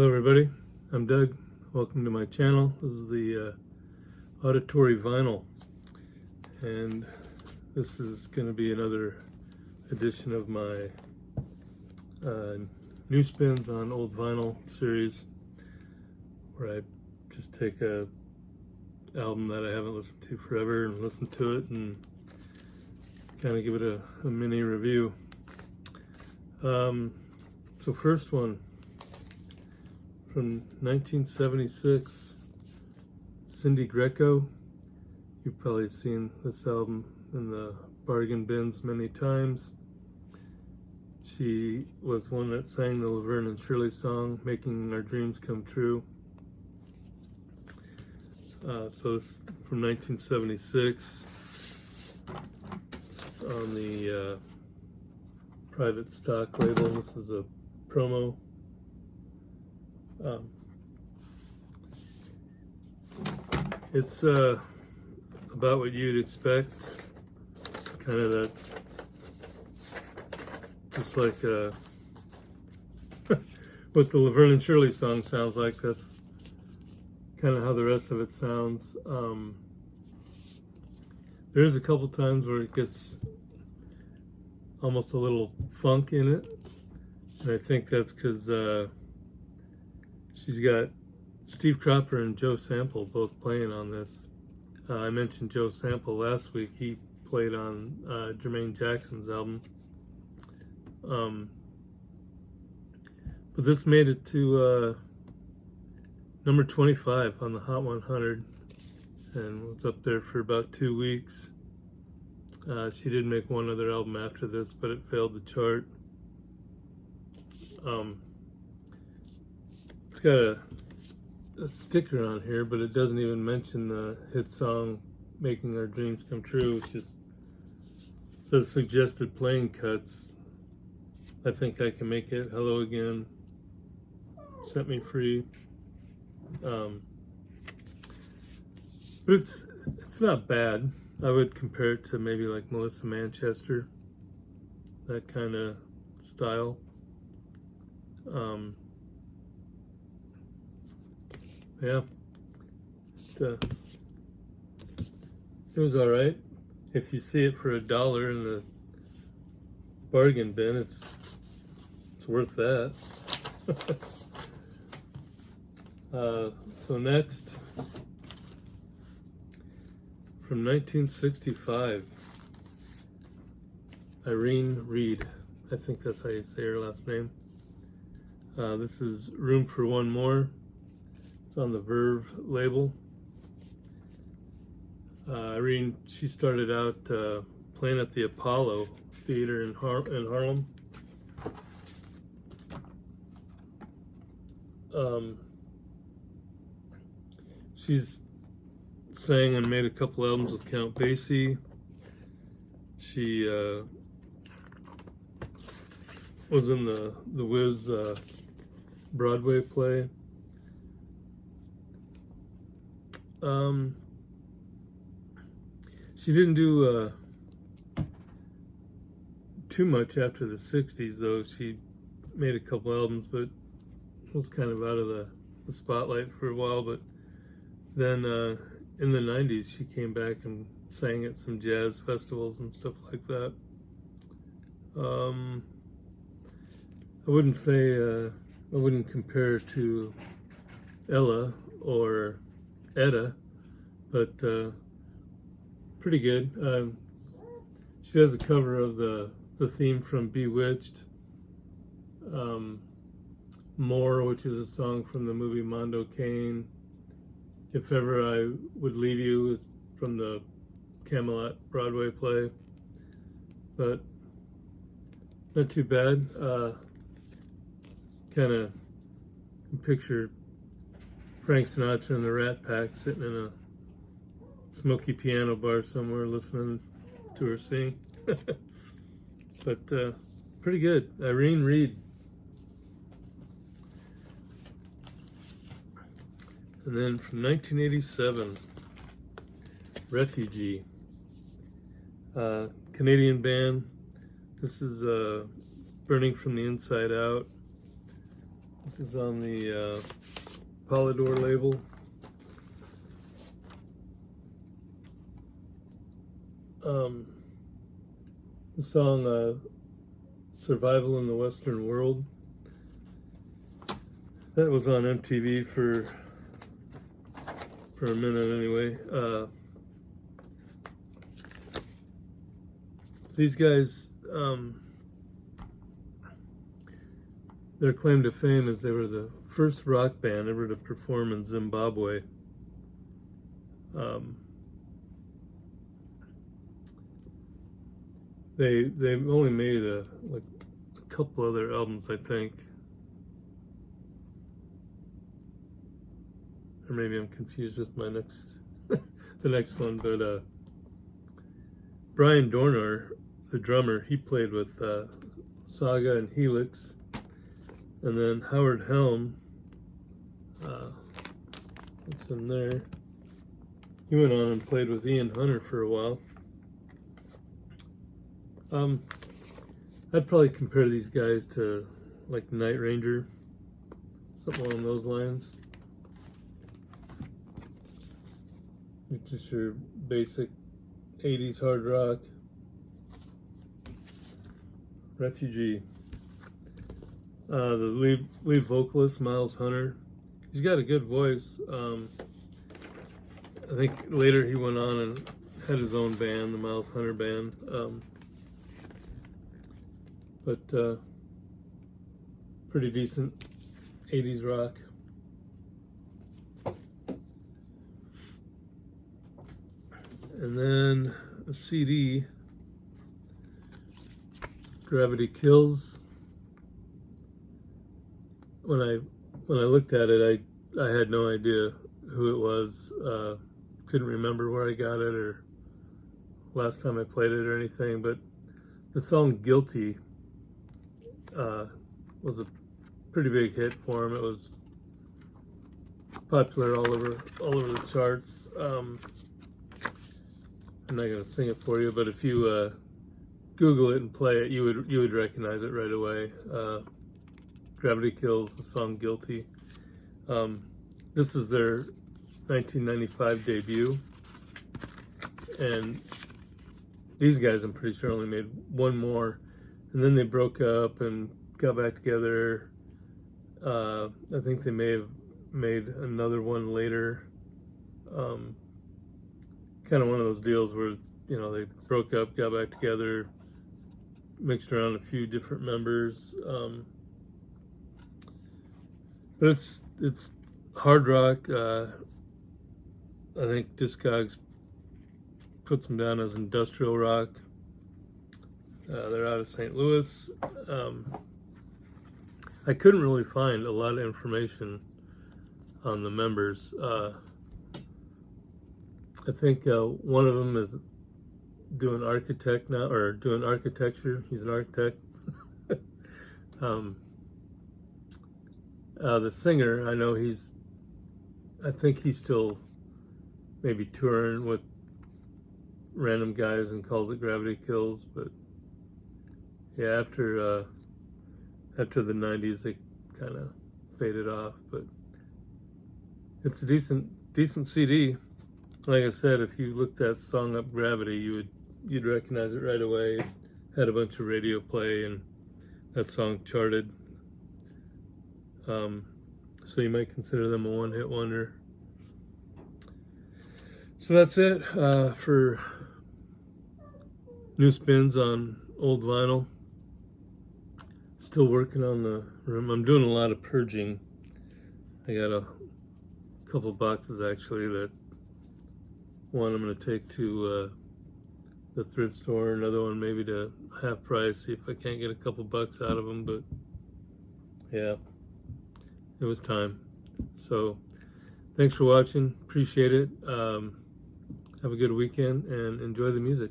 Hello everybody, I'm Doug. Welcome to my channel. This is the Auditory Vinyl, and this is going to be another edition of my new spins on old vinyl series, where I just take a album that I haven't listened to forever and listen to it and kind of give it a mini review. So first one, from 1976, Cindy Greco. You've probably seen this album in the bargain bins many times. She was one that sang the Laverne and Shirley song, Making Our Dreams Come True. So it's from 1976. It's on the private stock label. This is a promo. It's about what you'd expect, kind of that, just like what the Laverne and Shirley song sounds like. That's kind of how the rest of it sounds. There is a couple times where it gets almost a little funk in it, and I think that's because she's got Steve Cropper and Joe Sample both playing on this. I mentioned Joe Sample last week. He played on Jermaine Jackson's album. But this made it to number 25 on the Hot 100 and was up there for about 2 weeks. She did make one other album after this, but it failed the chart. It's got a sticker on here, but it doesn't even mention the hit song Making Our Dreams Come True. It just says suggested playing cuts. I Think I Can Make It, Hello Again, Set Me Free. But it's not bad. I would compare it to maybe like Melissa Manchester, that kind of style. Yeah, it was all right. If you see it for $1 in the bargain bin, it's worth that. So next, from 1965, Irene Reid. I think that's how you say her last name. This is Room for One More. It's on the Verve label. Irene, she started out playing at the Apollo Theater in Harlem. She's sang and made a couple albums with Count Basie. She was in the Wiz Broadway play. She didn't do too much after the 60s, though. She made a couple albums, but was kind of out of the spotlight for a while. But then in the 90s, she came back and sang at some jazz festivals and stuff like that. I wouldn't say, I wouldn't compare her to Ella or Etta, but pretty good. She has a cover of the theme from Bewitched. More, which is a song from the movie Mondo Cane. If Ever I Would Leave You is from the Camelot Broadway play. But not too bad. Kind of picture Frank Sinatra and the Rat Pack sitting in a smoky piano bar somewhere listening to her sing. But pretty good. Irene Reid. And then from 1987, Refugee. Canadian band. This is Burning from the Inside Out. This This is on the Polydor label. The song Survival in the Western World. That was on MTV for a minute anyway. These guys, their claim to fame is they were the first rock band ever to perform in Zimbabwe. They only made a couple other albums, I think. Or maybe I'm confused with my the next one, but Brian Dorner, the drummer, he played with Saga and Helix, and then Howard Helm, that's him there. He went on and played with Ian Hunter for a while. I'd probably compare these guys to like Night Ranger, something along those lines. Just your basic 80s hard rock. Refugee. The lead vocalist, Miles Hunter, he's got a good voice. I think later he went on and had his own band, the Miles Hunter Band. But pretty decent 80s rock. And then a CD, Gravity Kills. When I looked at it, I had no idea who it was. Couldn't remember where I got it or last time I played it or anything. But the song "Guilty" was a pretty big hit for him. It was popular all over the charts. I'm not gonna sing it for you, but if you Google it and play it, you would recognize it right away. Gravity Kills, the song "Guilty." This is their 1995 debut, and these guys, I'm pretty sure, only made one more, and then they broke up and got back together. I think they may have made another one later. Kind of one of those deals where, you know, they broke up, got back together, mixed around a few different members. But it's hard rock. I think Discogs puts them down as industrial rock. They're out of St. Louis. I couldn't really find a lot of information on the members. I think one of them is doing architect now, or doing architecture. He's an architect. The singer, I think he's still maybe touring with random guys and calls it Gravity Kills. But yeah, after the 90s, they kind of faded off. But it's a decent CD. Like I said, if you looked that song up, Gravity, you'd recognize it right away. It had a bunch of radio play, and that song charted. So you might consider them a one-hit wonder. So that's it for new spins on old vinyl. Still working on the room. I'm doing a lot of purging. I got a couple boxes actually that one I'm going to take to the thrift store, another one maybe to half price, see if I can't get a couple bucks out of them. But yeah, it was time. So thanks for watching. Appreciate it. Have a good weekend and enjoy the music.